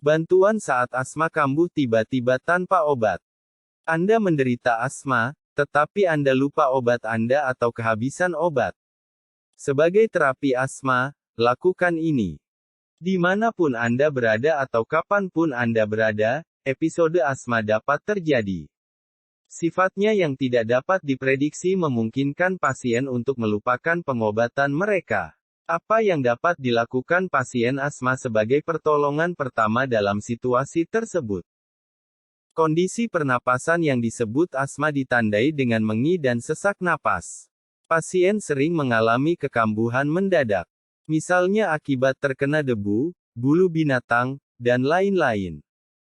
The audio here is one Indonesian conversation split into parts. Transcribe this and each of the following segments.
Bantuan saat asma kambuh tiba-tiba tanpa obat. Anda menderita asma, tetapi Anda lupa obat Anda atau kehabisan obat. Sebagai terapi asma, lakukan ini. Dimanapun Anda berada atau kapanpun Anda berada, episode asma dapat terjadi. Sifatnya yang tidak dapat diprediksi memungkinkan pasien untuk melupakan pengobatan mereka. Apa yang dapat dilakukan pasien asma sebagai pertolongan pertama dalam situasi tersebut? Kondisi pernapasan yang disebut asma ditandai dengan mengi dan sesak napas. Pasien sering mengalami kekambuhan mendadak. Misalnya akibat terkena debu, bulu binatang, dan lain-lain.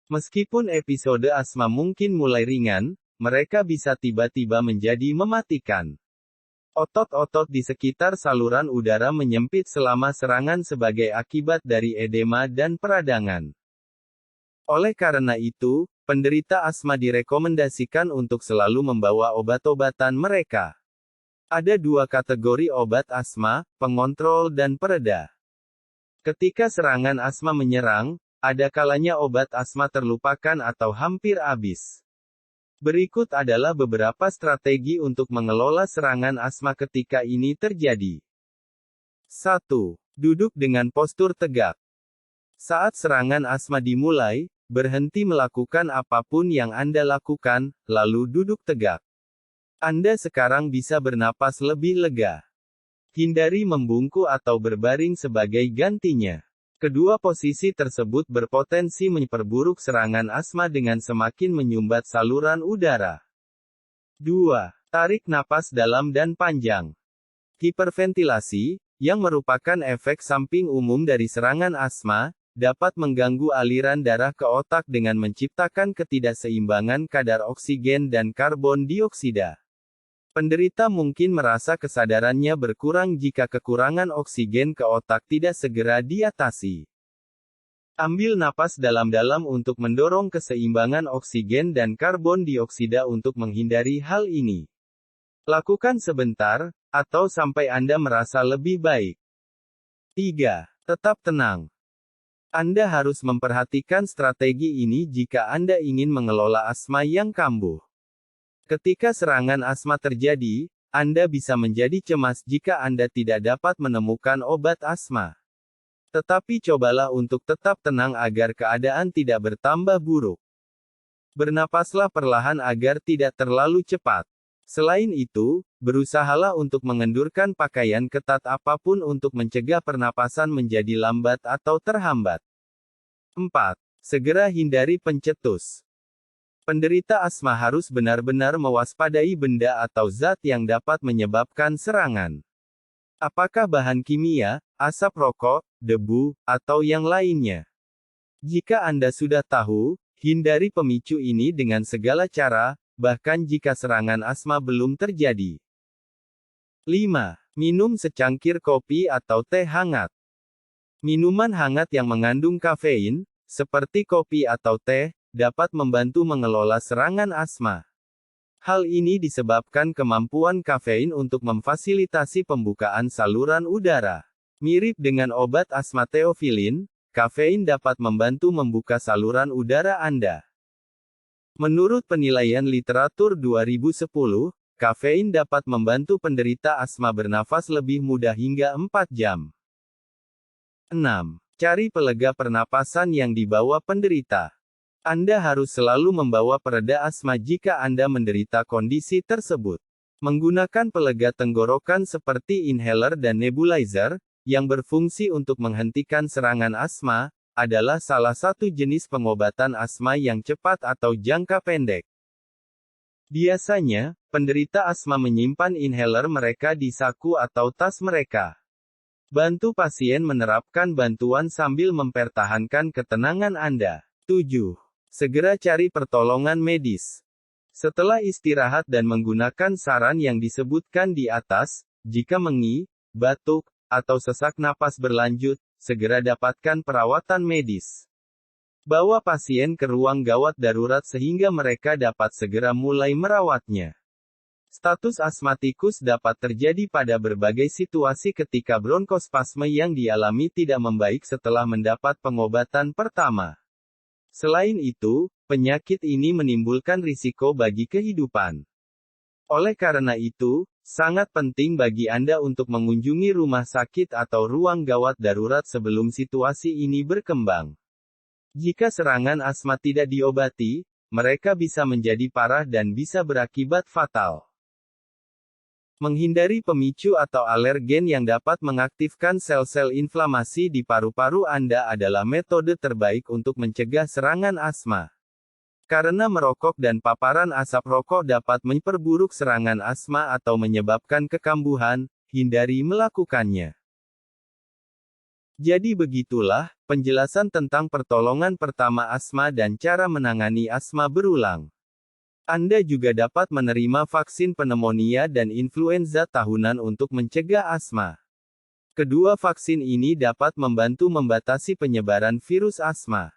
Meskipun episode asma mungkin mulai ringan, mereka bisa tiba-tiba menjadi mematikan. Otot-otot di sekitar saluran udara menyempit selama serangan sebagai akibat dari edema dan peradangan. Oleh karena itu, penderita asma direkomendasikan untuk selalu membawa obat-obatan mereka. Ada dua kategori obat asma, pengontrol dan pereda. Ketika serangan asma menyerang, ada kalanya obat asma terlupakan atau hampir habis. Berikut adalah beberapa strategi untuk mengelola serangan asma ketika ini terjadi. 1. Duduk dengan postur tegak. Saat serangan asma dimulai, berhenti melakukan apapun yang Anda lakukan, lalu duduk tegak. Anda sekarang bisa bernapas lebih lega. Hindari membungkuk atau berbaring sebagai gantinya. Kedua posisi tersebut berpotensi memperburuk serangan asma dengan semakin menyumbat saluran udara. 2. Tarik napas dalam dan panjang. Hiperventilasi, yang merupakan efek samping umum dari serangan asma, dapat mengganggu aliran darah ke otak dengan menciptakan ketidakseimbangan kadar oksigen dan karbon dioksida. Penderita mungkin merasa kesadarannya berkurang jika kekurangan oksigen ke otak tidak segera diatasi. Ambil napas dalam-dalam untuk mendorong keseimbangan oksigen dan karbon dioksida untuk menghindari hal ini. Lakukan sebentar, atau sampai Anda merasa lebih baik. 3. Tetap tenang. Anda harus memperhatikan strategi ini jika Anda ingin mengelola asma yang kambuh. Ketika serangan asma terjadi, Anda bisa menjadi cemas jika Anda tidak dapat menemukan obat asma. Tetapi cobalah untuk tetap tenang agar keadaan tidak bertambah buruk. Bernapaslah perlahan agar tidak terlalu cepat. Selain itu, berusahalah untuk mengendurkan pakaian ketat apapun untuk mencegah pernapasan menjadi lambat atau terhambat. 4. Segera hindari pencetus. Penderita asma harus benar-benar mewaspadai benda atau zat yang dapat menyebabkan serangan. Apakah bahan kimia, asap rokok, debu, atau yang lainnya? Jika Anda sudah tahu, hindari pemicu ini dengan segala cara, bahkan jika serangan asma belum terjadi. 5. Minum secangkir kopi atau teh hangat. Minuman hangat yang mengandung kafein, seperti kopi atau teh, dapat membantu mengelola serangan asma. Hal ini disebabkan kemampuan kafein untuk memfasilitasi pembukaan saluran udara. Mirip dengan obat asma teofilin, kafein dapat membantu membuka saluran udara Anda. Menurut penilaian literatur 2010, kafein dapat membantu penderita asma bernafas lebih mudah hingga 4 jam. 6. Cari pelega pernapasan yang dibawa penderita. Anda harus selalu membawa pereda asma jika Anda menderita kondisi tersebut. Menggunakan pelega tenggorokan seperti inhaler dan nebulizer, yang berfungsi untuk menghentikan serangan asma, adalah salah satu jenis pengobatan asma yang cepat atau jangka pendek. Biasanya, penderita asma menyimpan inhaler mereka di saku atau tas mereka. Bantu pasien menerapkan bantuan sambil mempertahankan ketenangan Anda. 7. Segera cari pertolongan medis. Setelah istirahat dan menggunakan saran yang disebutkan di atas, jika mengi, batuk, atau sesak napas berlanjut, segera dapatkan perawatan medis. Bawa pasien ke ruang gawat darurat sehingga mereka dapat segera mulai merawatnya. Status asmatikus dapat terjadi pada berbagai situasi ketika bronkospasme yang dialami tidak membaik setelah mendapat pengobatan pertama. Selain itu, penyakit ini menimbulkan risiko bagi kehidupan. Oleh karena itu, sangat penting bagi Anda untuk mengunjungi rumah sakit atau ruang gawat darurat sebelum situasi ini berkembang. Jika serangan asma tidak diobati, mereka bisa menjadi parah dan bisa berakibat fatal. Menghindari pemicu atau alergen yang dapat mengaktifkan sel-sel inflamasi di paru-paru Anda adalah metode terbaik untuk mencegah serangan asma. Karena merokok dan paparan asap rokok dapat memperburuk serangan asma atau menyebabkan kekambuhan, hindari melakukannya. Jadi begitulah, penjelasan tentang pertolongan pertama asma dan cara menangani asma berulang. Anda juga dapat menerima vaksin pneumonia dan influenza tahunan untuk mencegah asma. Kedua vaksin ini dapat membantu membatasi penyebaran virus asma.